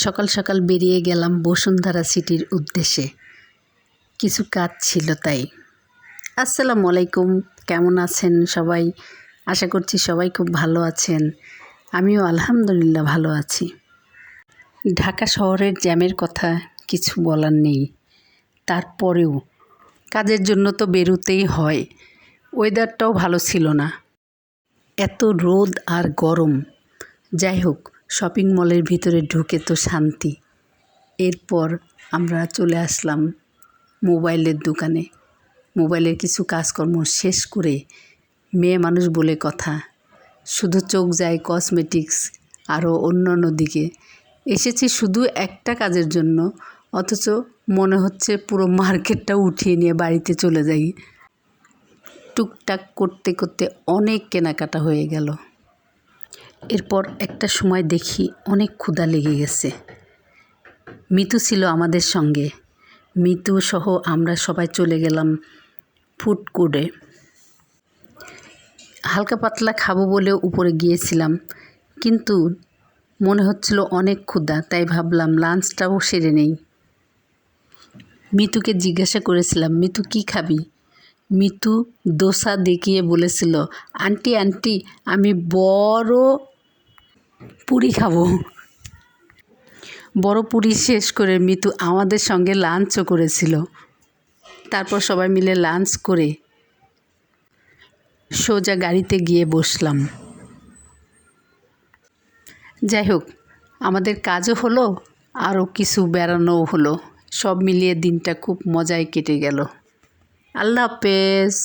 সকাল সকাল বেরিয়ে গেলাম বসুন্ধরা সিটির উদ্দেশ্যে। কিছু কাজ ছিল তাই। আসসালামু আলাইকুম, কেমন আছেন সবাই? আশা করছি সবাই খুব ভালো আছেন। আমিও আলহামদুলিল্লাহ ভালো আছি। ঢাকা শহরের জ্যামের কথা কিছু বলার নেই, তারপরেও কাজের জন্য তো বেরোতেই হয়। ওয়েদারটাও ভালো ছিল না, এত রোদ আর গরম। যাই হোক, শপিং মলের ভিতরে ঢুকে তো শান্তি। এরপর আমরা চলে আসলাম মোবাইলের দোকানে। মোবাইলের কিছু কাজকর্ম শেষ করে, মেয়ে মানুষ বলে কথা, শুধু চোখ যায় কসমেটিক্স আরও অন্যান্য দিকে। এসেছি শুধু একটা কাজের জন্য, অথচ মনে হচ্ছে পুরো মার্কেটটা উঠিয়ে নিয়ে বাড়িতে চলে যাই। টুকটাক করতে করতে অনেক কেনাকাটা হয়ে গেল। এরপর একটা সময় দেখি অনেক ক্ষুধা লেগে গেছে। মিতু ছিল আমাদের সঙ্গে। মিতু সহ আমরা সবাই চলে গেলাম ফুড কোর্টে। হালকা পাতলা খাবো বলে উপরে গিয়েছিলাম, কিন্তু মনে হচ্ছিল অনেক ক্ষুধা, তাই ভাবলাম লাঞ্চটাও সেরে নেই। মিতুকে জিজ্ঞাসা করেছিলাম, মিতু কী খাবি? মিতু দোসা দেখিয়ে বলেছিল, আন্টি আন্টি আমি বড় পুরি খাবো। বড় পুরি শেষ করে মিতু আমাদের সঙ্গে লাঞ্চও করেছিল। তারপর সবাই মিলে লাঞ্চ করে সোজা গাড়িতে গিয়ে বসলাম। যাই হোক, আমাদের কাজও হলো, আরও কিছু বেড়ানোও হলো। সব মিলিয়ে দিনটা খুব মজায় কেটে গেল। আল্লাহ হাফেজ।